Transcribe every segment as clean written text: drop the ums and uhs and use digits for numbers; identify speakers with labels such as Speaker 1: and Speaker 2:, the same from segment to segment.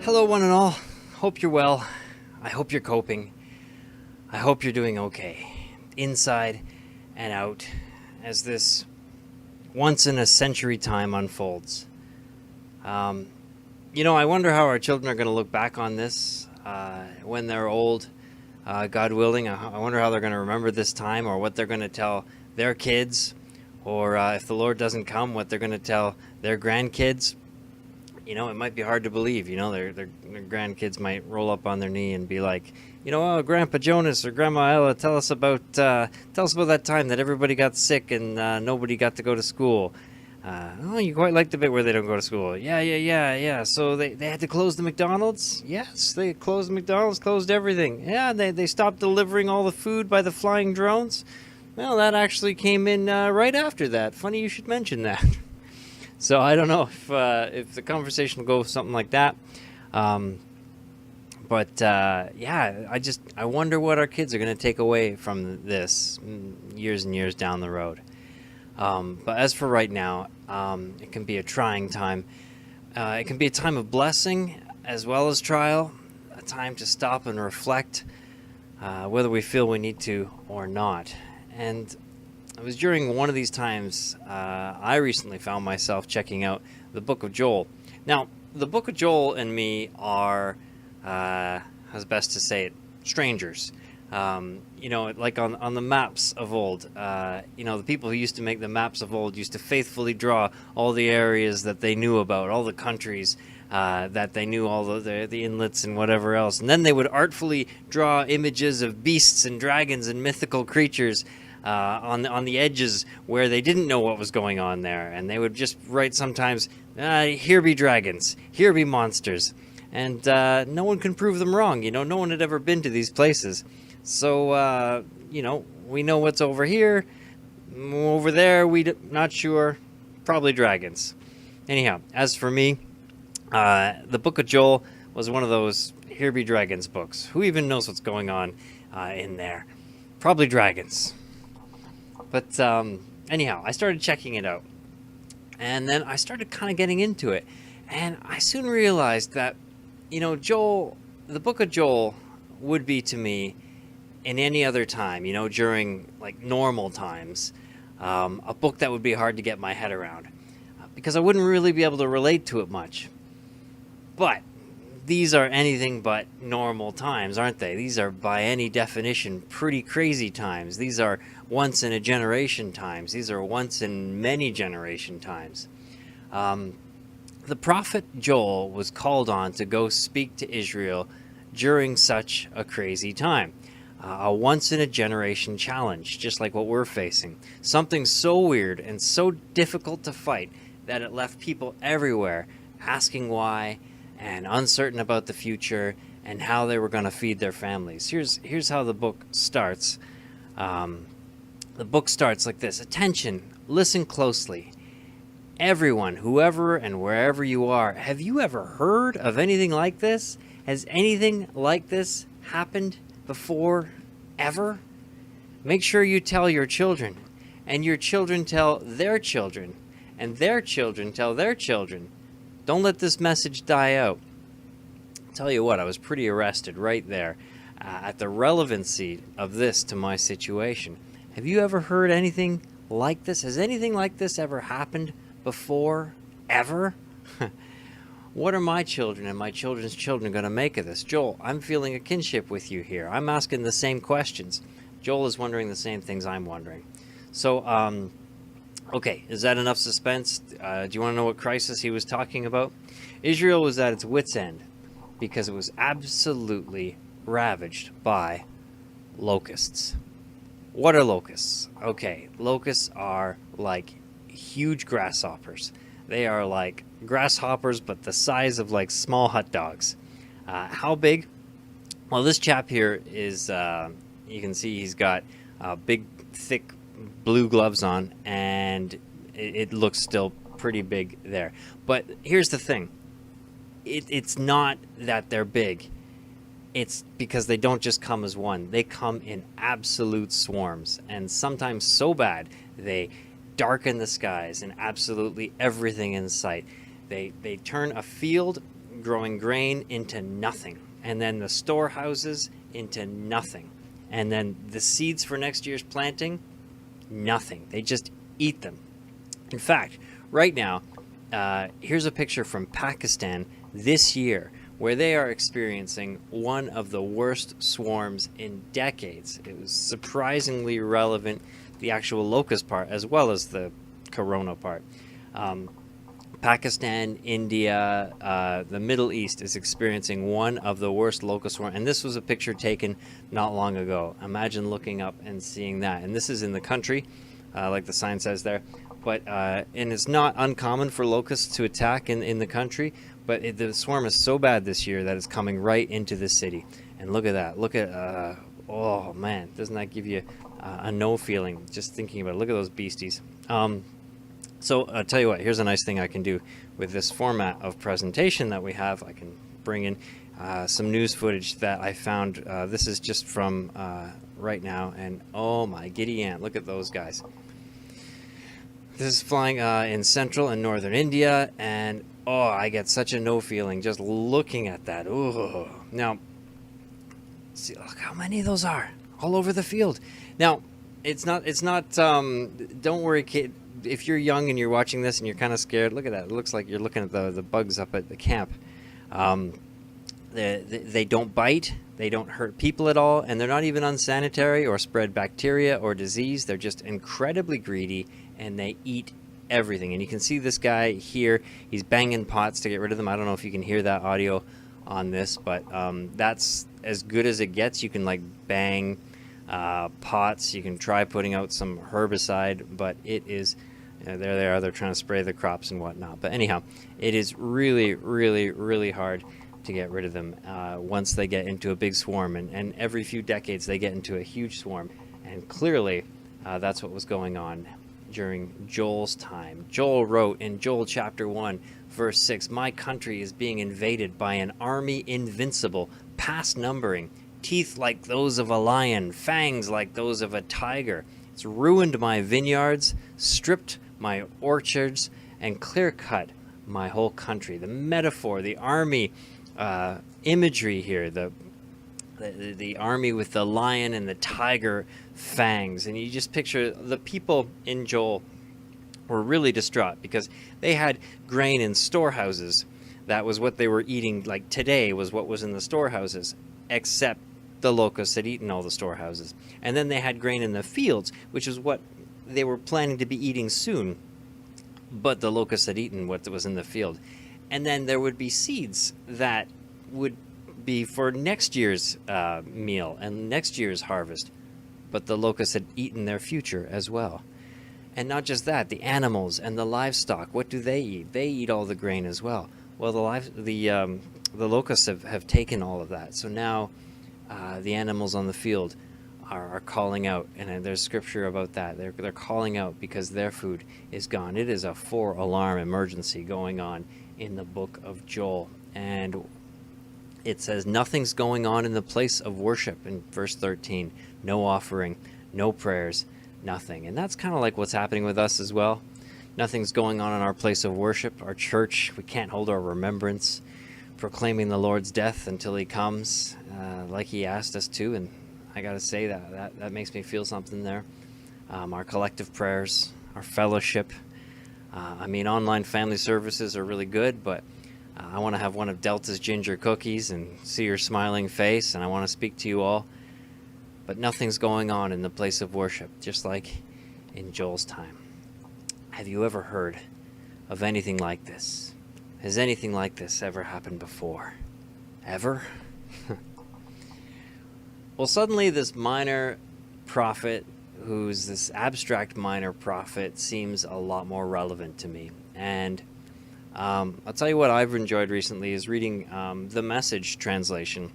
Speaker 1: Hello, one and all. Hope you're well. I hope you're coping. I hope you're doing okay, inside and out, as this once in a century time unfolds. Um, I wonder how our children are going to look back on this when they're old, God willing. I wonder how they're going to remember this time, or what they're going to tell their kids, or if the Lord doesn't come, what they're going to tell their grandkids. It might be hard to believe. Their grandkids might roll up on their knee and be like, oh, Grandpa Jonas or Grandma Ella, tell us about that time that everybody got sick and nobody got to go to school. Oh, you quite like the bit where they don't go to school. Yeah. So they had to close the McDonald's? Yes, they closed the McDonald's, closed everything. Yeah, they stopped delivering all the food by the flying drones. Well, that actually came in right after that. Funny you should mention that. So I don't know if the conversation will go something like that. I wonder what our kids are going to take away from this years and years down the road. But as for right now, it can be a trying time. It can be a time of blessing as well as trial, a time to stop and reflect, whether we feel we need to or not. And it was during one of these times I recently found myself checking out the Book of Joel. Now, the Book of Joel and me are, how's best to say it, strangers. Like on the maps of old, the people who used to make the maps of old used to faithfully draw all the areas that they knew about, all the countries that they knew, all the inlets and whatever else. And then they would artfully draw images of beasts and dragons and mythical creatures on the edges where they didn't know what was going on there. And they would just write sometimes, here be dragons, here be monsters. And no one can prove them wrong. No one had ever been to these places. So, we know what's over here. Over there, not sure. Probably dragons. Anyhow, as for me, the Book of Joel was one of those here be dragons books. Who even knows what's going on in there? Probably dragons. But anyhow, I started checking it out. And then I started kind of getting into it. And I soon realized that, Joel, the Book of Joel would be to me in any other time, during like normal times, a book that would be hard to get my head around because I wouldn't really be able to relate to it much. But these are anything but normal times, aren't they? These are, by any definition, pretty crazy times. These are once in a generation times. These are once in many generation times. The prophet Joel was called on to go speak to Israel during such a crazy time. A once in a generation challenge, just like what we're facing. Something so weird and so difficult to fight that it left people everywhere asking why and uncertain about the future and how they were going to feed their families. Here's how the book starts. The book starts like this. Attention, listen closely. Everyone, whoever and wherever you are, have you ever heard of anything like this? Has anything like this happened before, ever? Make sure you tell your children, and your children tell their children, and their children tell their children. Don't let this message die out. Tell you what, I was pretty arrested right there at the relevancy of this to my situation. Have you ever heard anything like this? Has anything like this ever happened before, ever? What are my children and my children's children going to make of this? Joel, I'm feeling a kinship with you here. I'm asking the same questions. Joel is wondering the same things I'm wondering. So, okay, is that enough suspense? Do you want to know what crisis he was talking about? Israel was at its wit's end because it was absolutely ravaged by locusts. What are locusts? Okay, locusts are like huge grasshoppers. They are like grasshoppers, but the size of like small hot dogs. How big? Well, this chap here is, you can see he's got big, thick blue gloves on, and it looks still pretty big there. But here's the thing. It's not that they're big. It's because they don't just come as one. They come in absolute swarms, and sometimes so bad they darken the skies and absolutely everything in sight. They turn a field growing grain into nothing, and then the storehouses into nothing, and then the seeds for next year's planting, nothing. They just eat them. In fact, right now, here's a picture from Pakistan this year, where they are experiencing one of the worst swarms in decades. It was surprisingly relevant, the actual locust part, as well as the corona part. Pakistan, India, the Middle East is experiencing one of the worst locust swarms. And this was a picture taken not long ago. Imagine looking up and seeing that. And this is in the country, like the sign says there. But and it's not uncommon for locusts to attack in the country. But the swarm is so bad this year that it's coming right into the city. And look at that. Look at, oh man, doesn't that give you a no feeling just thinking about it? Look at those beasties. So I'll tell you what, here's a nice thing I can do with this format of presentation that we have. I can bring in some news footage that I found. This is just from right now, and oh my giddy aunt, look at those guys. This is flying in central and northern India, and oh, I get such a no feeling just looking at that. Ooh. Now, see, look how many of those are all over the field. Now, it's not, don't worry, kid. If you're young and you're watching this and you're kind of scared, look at that. It looks like you're looking at the bugs up at the camp. They don't bite, they don't hurt people at all, and they're not even unsanitary or spread bacteria or disease. They're just incredibly greedy, and they eat everything. And you can see this guy here, he's banging pots to get rid of them. I don't know if you can hear that audio on this, but that's as good as it gets. You can like bang pots, you can try putting out some herbicide, but it is, there they are, they're trying to spray the crops and whatnot. But anyhow, it is really, really, really hard to get rid of them once they get into a big swarm, and every few decades they get into a huge swarm. And clearly that's what was going on during Joel's time. Joel wrote in Joel chapter 1 verse 6, "My country is being invaded by an army invincible, past numbering, teeth like those of a lion, fangs like those of a tiger. It's ruined my vineyards, stripped my orchards, and clear-cut my whole country." The metaphor, the army imagery here, the army with the lion and the tiger fangs, and you just picture the people in Joel were really distraught because they had grain in storehouses. That was what they were eating, like today was what was in the storehouses, except the locusts had eaten all the storehouses. And then they had grain in the fields, which is what they were planning to be eating soon, but the locusts had eaten what was in the field. And then there would be seeds that would be for next year's meal and next year's harvest, but the locusts had eaten their future as well. And not just that, the animals and the livestock, what do they eat? They eat all the grain as well. Well, the locusts have taken all of that. So now the animals on the field are calling out, and there's scripture about that. They're calling out because their food is gone. It is a 4-alarm emergency going on in the book of Joel. And it says nothing's going on in the place of worship in verse 13. No offering, no prayers, nothing. And that's kind of like what's happening with us as well. Nothing's going on in our place of worship, our church. We can't hold our remembrance, proclaiming the Lord's death until he comes, like he asked us to. And I got to say that makes me feel something there. Our collective prayers, our fellowship. I mean, online family services are really good, but I want to have one of Delta's ginger cookies and see your smiling face, and I want to speak to you all. But nothing's going on in the place of worship, just like in Joel's time. Have you ever heard of anything like this? Has anything like this ever happened before? Ever? Well, suddenly this minor prophet, who's this abstract minor prophet, seems a lot more relevant to me. And I'll tell you what I've enjoyed recently is reading the Message translation.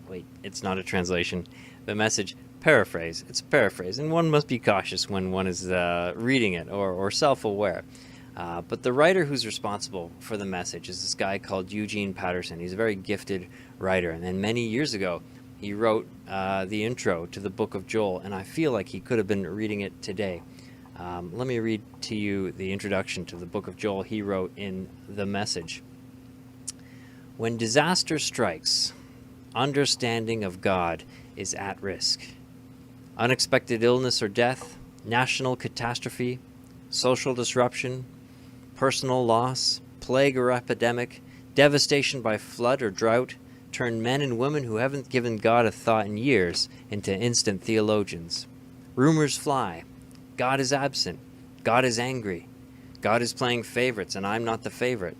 Speaker 1: Wait, it's not a translation. The Message paraphrase. It's a paraphrase, and one must be cautious when one is reading it or self-aware. But the writer who's responsible for the Message is this guy called Eugene Patterson. He's a very gifted writer, and then many years ago he wrote the intro to the book of Joel, and I feel like he could have been reading it today. Let me read to you the introduction to the book of Joel he wrote in the Message. When disaster strikes, understanding of God is at risk. Unexpected illness or death, national catastrophe, social disruption, personal loss, plague or epidemic, devastation by flood or drought turn men and women who haven't given God a thought in years into instant theologians. Rumors fly. God is absent. God is angry. God is playing favorites and I'm not the favorite.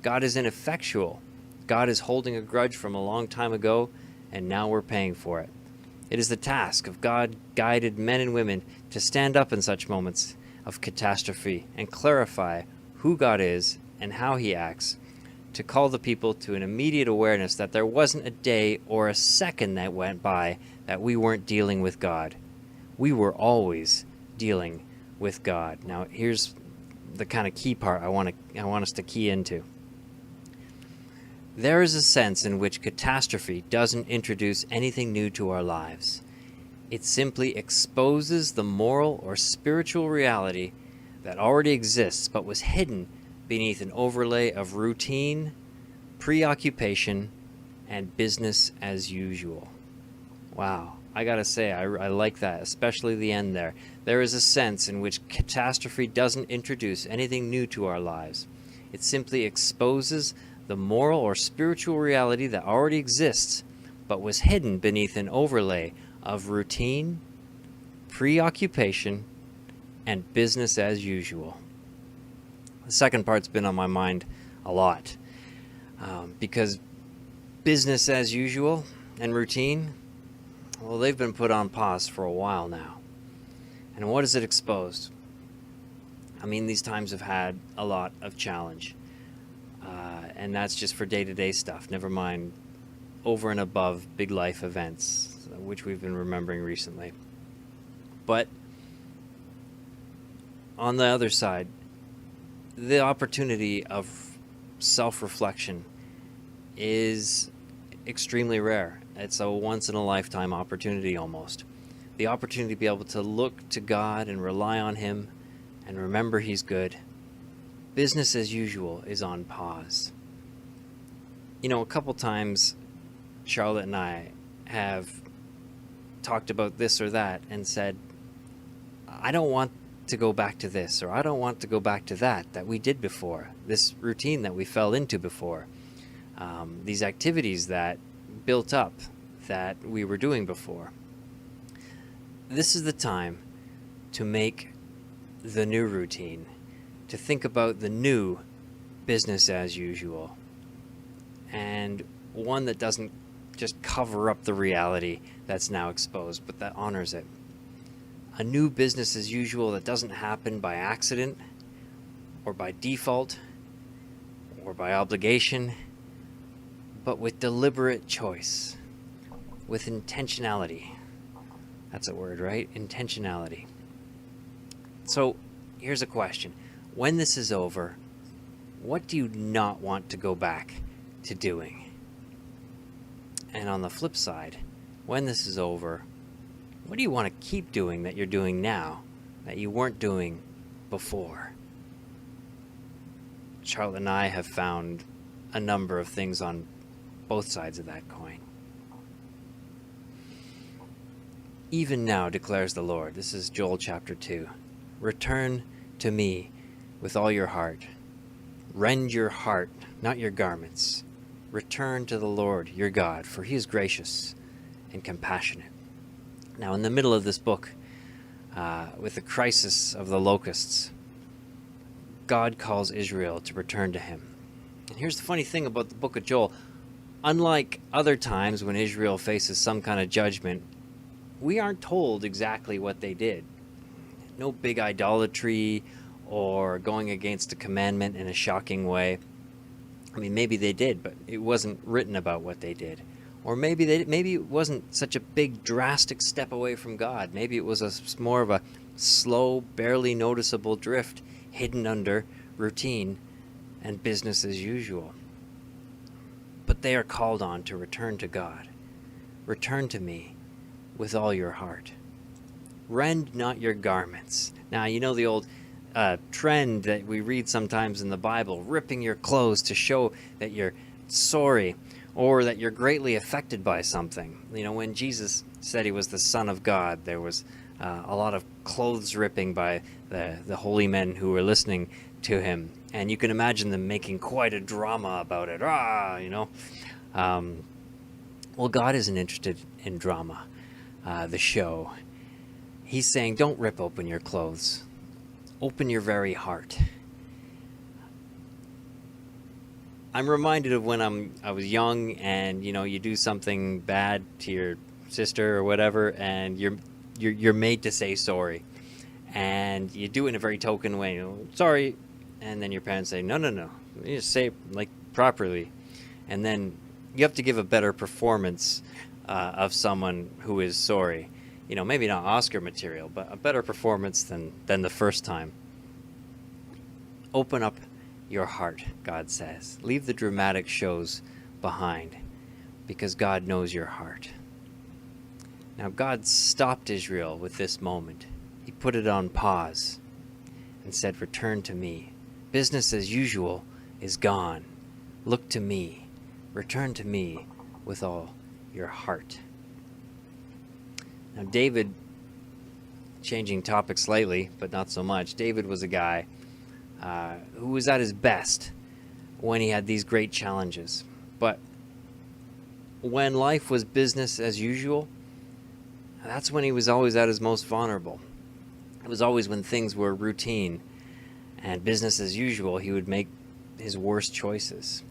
Speaker 1: God is ineffectual. God is holding a grudge from a long time ago and now we're paying for it. It is the task of God-guided men and women to stand up in such moments of catastrophe and clarify who God is and how he acts, to call the people to an immediate awareness that there wasn't a day or a second that went by that we weren't dealing with God. We were always dealing with God. Now, here's the kind of key part I want us to key into. There is a sense in which catastrophe doesn't introduce anything new to our lives. It simply exposes the moral or spiritual reality that already exists but was hidden beneath an overlay of routine, preoccupation, and business as usual. Wow, I gotta say, I like that, especially the end there. There is a sense in which catastrophe doesn't introduce anything new to our lives. It simply exposes the moral or spiritual reality that already exists but was hidden beneath an overlay of routine, preoccupation, and business as usual. The second part's been on my mind a lot because business as usual and routine, well, they've been put on pause for a while now. And what has it exposed? I mean, these times have had a lot of challenge. And that's just for day-to-day stuff, never mind over and above big life events, which we've been remembering recently. But on the other side, the opportunity of self-reflection is extremely rare. It's a once-in-a-lifetime opportunity almost. The opportunity to be able to look to God and rely on him and remember he's good. Business as usual is on pause. You know, a couple times Charlotte and I have talked about this or that and said, I don't want to go back to this, or I don't want to go back to that we did before, this routine that we fell into before, these activities that built up that we were doing before. This is the time to make the new routine, to think about the new business as usual, and one that doesn't just cover up the reality that's now exposed, but that honors it. A new business as usual that doesn't happen by accident or by default or by obligation, but with deliberate choice, with intentionality. That's a word, right? Intentionality. So here's a question. When this is over, what do you not want to go back to doing? And on the flip side, when this is over, what do you want to keep doing that you're doing now that you weren't doing before? Charlotte and I have found a number of things on both sides of that coin. Even now, declares the Lord. This is Joel chapter 2. Return to me with all your heart. Rend your heart, not your garments. Return to the Lord your God, for he is gracious and compassionate. Now, in the middle of this book, with the crisis of the locusts, God calls Israel to return to him. And here's the funny thing about the book of Joel. Unlike other times when Israel faces some kind of judgment, we aren't told exactly what they did. No big idolatry or going against a commandment in a shocking way. I mean, maybe they did, but it wasn't written about what they did. Or maybe it wasn't such a big, drastic step away from God. Maybe it was more of a slow, barely noticeable drift hidden under routine and business as usual. But they are called on to return to God. Return to me with all your heart. Rend not your garments. Now, you know the old trend that we read sometimes in the Bible, ripping your clothes to show that you're sorry, or that you're greatly affected by something. When Jesus said he was the Son of God, there was a lot of clothes ripping by the holy men who were listening to him. And you can imagine them making quite a drama about it. Well, God isn't interested in drama, the show. He's saying, don't rip open your clothes. Open your very heart. I'm reminded of when I was young, and you do something bad to your sister or whatever, and you're made to say sorry, and you do it in a very token way. Sorry, and then your parents say, no, you just say it like properly, and then you have to give a better performance of someone who is sorry. Maybe not Oscar material, but a better performance than the first time. Open up your heart, God says. Leave the dramatic shows behind, because God knows your heart. Now, God stopped Israel with this moment. He put it on pause and said, return to me. Business as usual is gone. Look to me. Return to me with all your heart. Now, David, changing topics slightly, but not so much, David was a guy who was at his best when he had these great challenges. But when life was business as usual, that's when he was always at his most vulnerable. It was always when things were routine and business as usual, he would make his worst choices.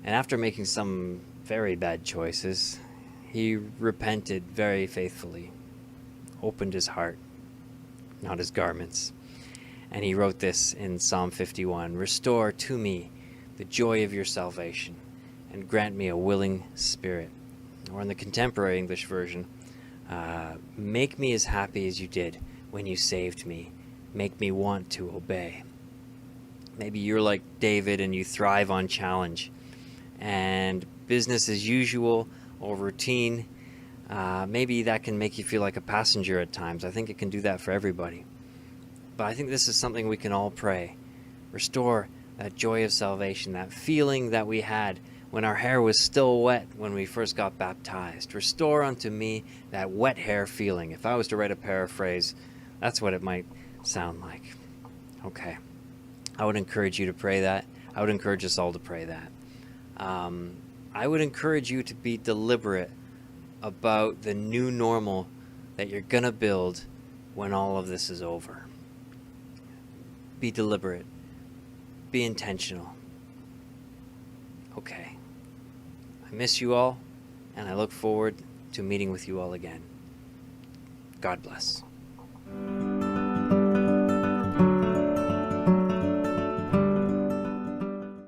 Speaker 1: And after making some very bad choices, he repented very faithfully, opened his heart, not his garments. And he wrote this in Psalm 51, restore to me the joy of your salvation and grant me a willing spirit. Or in the contemporary English version, make me as happy as you did when you saved me. Make me want to obey. Maybe you're like David and you thrive on challenge. And business as usual or routine, maybe that can make you feel like a passenger at times. I think it can do that for everybody. But I think this is something we can all pray. Restore that joy of salvation, that feeling that we had when our hair was still wet when we first got baptized. Restore unto me that wet hair feeling. If I was to write a paraphrase, that's what it might sound like. Okay. I would encourage you to pray that. I would encourage us all to pray that. I would encourage you to be deliberate about the new normal that you're going to build when all of this is over. Be deliberate. Be intentional. Okay. I miss you all, and I look forward to meeting with you all again. God bless.